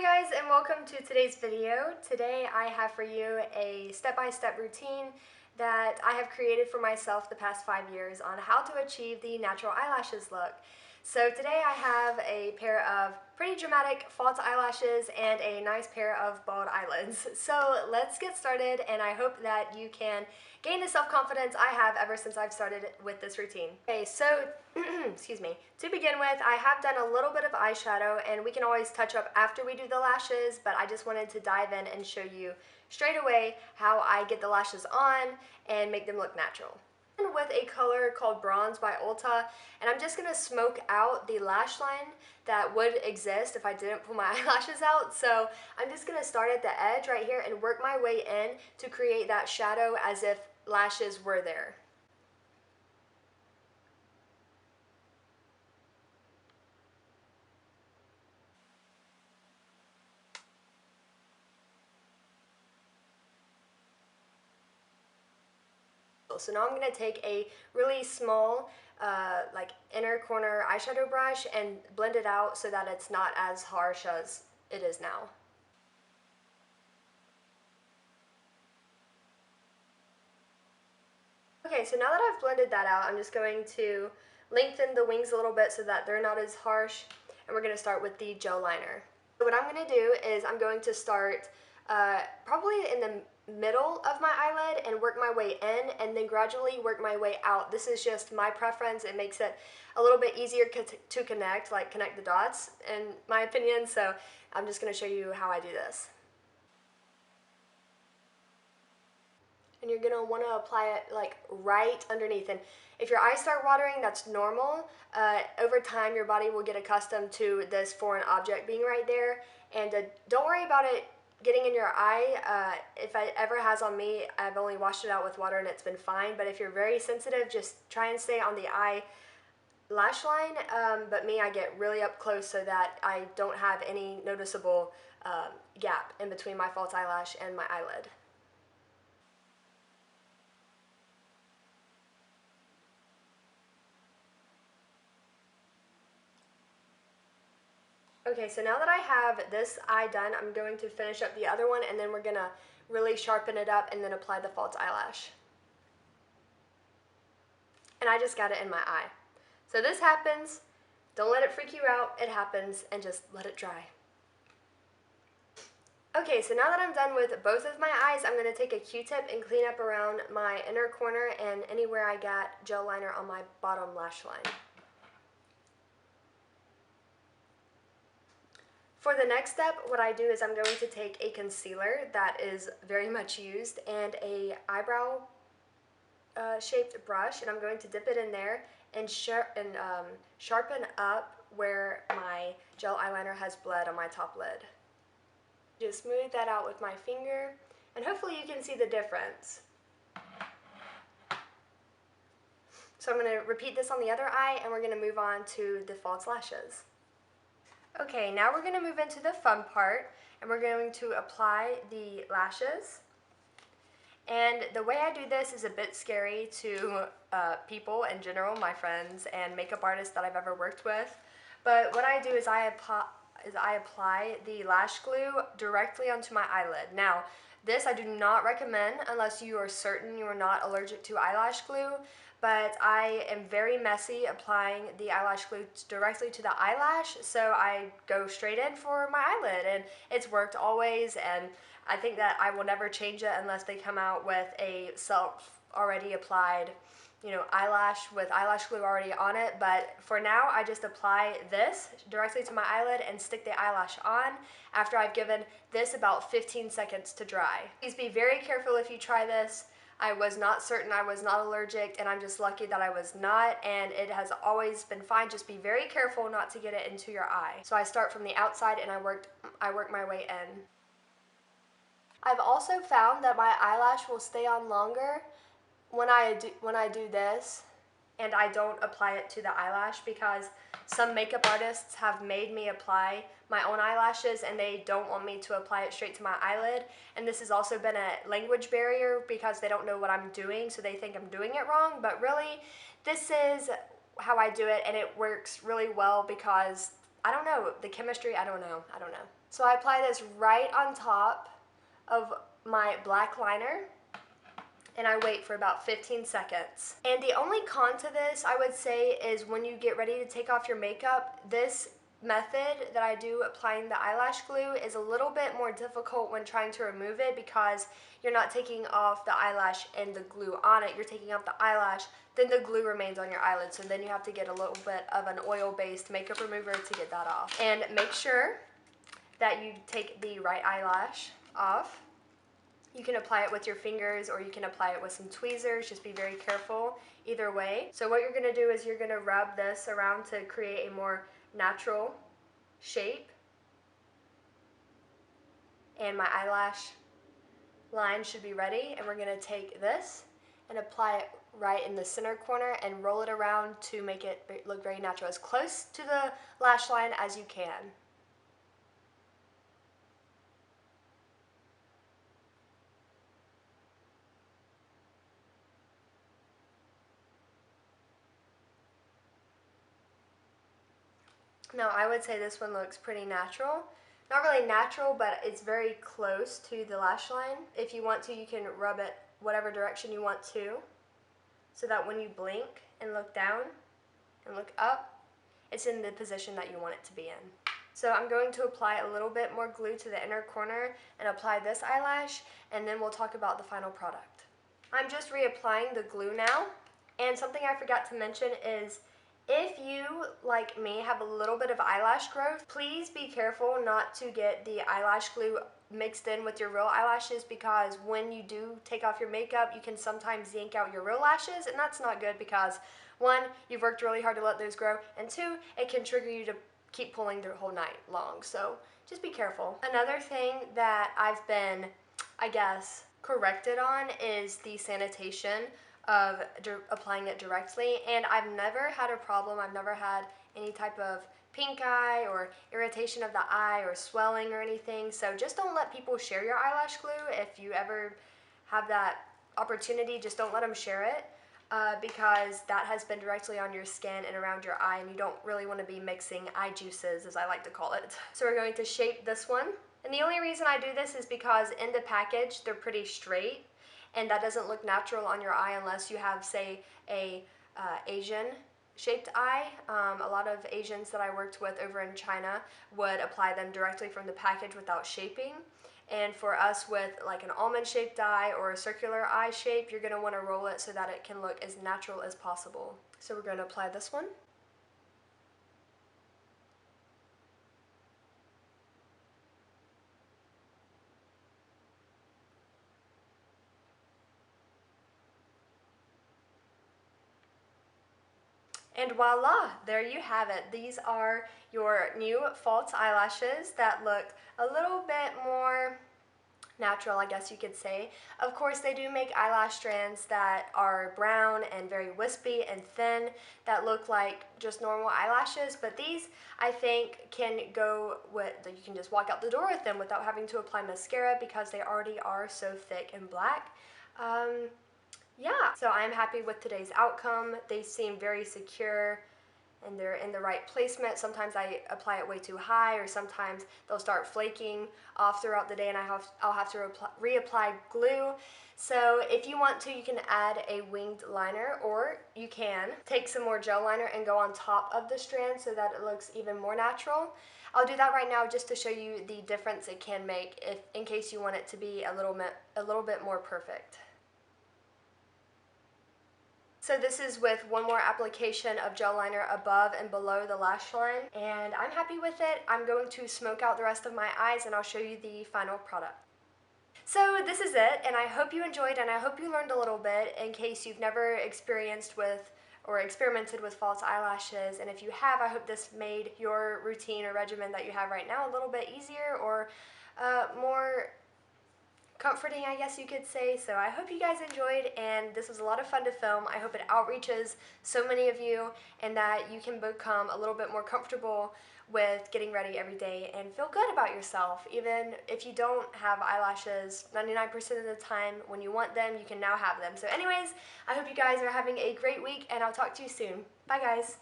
Hi guys, and welcome to today's video. Today I have for you a step-by-step routine that I have created for myself the past 5 years on how to achieve the natural eyelashes look. So today I have a pair of pretty dramatic false eyelashes and a nice pair of bald eyelids. So let's get started, and I hope that you can gain the self-confidence I have ever since I've started with this routine. Okay, so excuse me. To begin with, I have done a little bit of eyeshadow, and we can always touch up after we do the lashes, but I just wanted to dive in and show you straight away how I get the lashes on and make them look natural. With a color called Bronze by Ulta, and I'm just going to smoke out the lash line that would exist if I didn't pull my eyelashes out. So I'm just going to start at the edge right here and work my way in to create that shadow as if lashes were there. So now I'm going to take a really small like inner corner eyeshadow brush and blend it out so that it's not as harsh as it is now. Okay, so now that I've blended that out, I'm just going to lengthen the wings a little bit so that they're not as harsh, and we're going to start with the gel liner. So what I'm going to do is I'm going to start probably in the middle of my eyelid and work my way in, and then gradually work my way out. This is just my preference. It makes it a little bit easier to connect the dots in my opinion, so I'm just going to show you how I do this. And you're going to want to apply it like right underneath, and if your eyes start watering, that's normal. Over time your body will get accustomed to this foreign object being right there, and don't worry about it getting in your eye. If it ever has on me, I've only washed it out with water and it's been fine, but if you're very sensitive, just try and stay on the eye lash line. But me, I get really up close so that I don't have any noticeable gap in between my false eyelash and my eyelid. Okay, so now that I have this eye done, I'm going to finish up the other one, and then we're going to really sharpen it up and then apply the false eyelash. And I just got it in my eye. So this happens. Don't let it freak you out. It happens, and just let it dry. Okay, so now that I'm done with both of my eyes, I'm going to take a Q-tip and clean up around my inner corner and anywhere I got gel liner on my bottom lash line. For the next step, what I do is I'm going to take a concealer that is very much used and a eyebrow shaped brush, and I'm going to dip it in there and sharpen up where my gel eyeliner has bled on my top lid. Just smooth that out with my finger, and hopefully you can see the difference. So I'm going to repeat this on the other eye, and we're going to move on to the false lashes. Okay, now we're going to move into the fun part, and we're going to apply the lashes. And the way I do this is a bit scary to people in general, my friends and makeup artists that I've ever worked with. But what I do is I apply the lash glue directly onto my eyelid. Now, this I do not recommend unless you are certain you are not allergic to eyelash glue, but I am very messy applying the eyelash glue directly to the eyelash, so I go straight in for my eyelid, and it's worked always, and I think that I will never change it unless they come out with a already applied, eyelash with eyelash glue already on it. But for now, I just apply this directly to my eyelid and stick the eyelash on after I've given this about 15 seconds to dry. Please be very careful if you try this. I was not certain I was not allergic, and I'm just lucky that I was not, and it has always been fine. Just be very careful not to get it into your eye. So I start from the outside and I work my way in. I've also found that my eyelash will stay on longer when I do this and I don't apply it to the eyelash, because some makeup artists have made me apply my own eyelashes and they don't want me to apply it straight to my eyelid. And this has also been a language barrier because they don't know what I'm doing, so they think I'm doing it wrong. But really, this is how I do it, and it works really well because I don't know, the chemistry, I don't know. So I apply this right on top of my black liner, and I wait for about 15 seconds. And the only con to this, I would say, is when you get ready to take off your makeup, this method that I do applying the eyelash glue is a little bit more difficult when trying to remove it, because you're not taking off the eyelash and the glue on it, you're taking off the eyelash, then the glue remains on your eyelid, so then you have to get a little bit of an oil-based makeup remover to get that off. And make sure that you take the right eyelash off. You can apply it with your fingers or you can apply it with some tweezers, just be very careful either way. So what you're gonna do is you're gonna rub this around to create a more natural shape. And my eyelash line should be ready, and we're gonna take this and apply it right in the center corner and roll it around to make it look very natural, as close to the lash line as you can. Now I would say this one looks pretty natural. Not really natural, but it's very close to the lash line. If you want to, you can rub it whatever direction you want to, so that when you blink and look down and look up, it's in the position that you want it to be in. So I'm going to apply a little bit more glue to the inner corner and apply this eyelash, and then we'll talk about the final product. I'm just reapplying the glue now, and something I forgot to mention is, if you, like me, have a little bit of eyelash growth, please be careful not to get the eyelash glue mixed in with your real eyelashes, because when you do take off your makeup, you can sometimes yank out your real lashes, and that's not good because, one, you've worked really hard to let those grow, and two, it can trigger you to keep pulling the whole night long, so just be careful. Another thing that I've been, I guess, corrected on is the sanitation of applying it directly, and I've never had a problem. I've never had any type of pink eye or irritation of the eye or swelling or anything, so just don't let people share your eyelash glue. If you ever have that opportunity, just don't let them share it, because that has been directly on your skin and around your eye, and you don't really want to be mixing eye juices, as I like to call it. So we're going to shape this one, and the only reason I do this is because in the package they're pretty straight, and that doesn't look natural on your eye unless you have, say, a Asian shaped eye. A lot of Asians that I worked with over in China would apply them directly from the package without shaping. And for us with like an almond shaped eye or a circular eye shape, you're going to want to roll it so that it can look as natural as possible. So we're going to apply this one. And voila, there you have it. These are your new false eyelashes that look a little bit more natural, I guess you could say. Of course, they do make eyelash strands that are brown and very wispy and thin that look like just normal eyelashes, but these, I think, can go with, you can just walk out the door with them without having to apply mascara because they already are so thick and black. Yeah, so I'm happy with today's outcome. They seem very secure and they're in the right placement. Sometimes I apply it way too high, or sometimes they'll start flaking off throughout the day and I'll have to reapply glue. So if you want to, you can add a winged liner, or you can take some more gel liner and go on top of the strand so that it looks even more natural. I'll do that right now just to show you the difference it can make, if in case you want it to be a little bit more perfect. So this is with one more application of gel liner above and below the lash line, and I'm happy with it. I'm going to smoke out the rest of my eyes and I'll show you the final product. So this is it, and I hope you enjoyed and I hope you learned a little bit in case you've never experienced with or experimented with false eyelashes, and if you have, I hope this made your routine or regimen that you have right now a little bit easier or more comforting, I guess you could say. So I hope you guys enjoyed, and this was a lot of fun to film. I hope it outreaches so many of you and that you can become a little bit more comfortable with getting ready every day and feel good about yourself. Even if you don't have eyelashes 99% of the time, when you want them, you can now have them. So anyways, I hope you guys are having a great week, and I'll talk to you soon. Bye guys.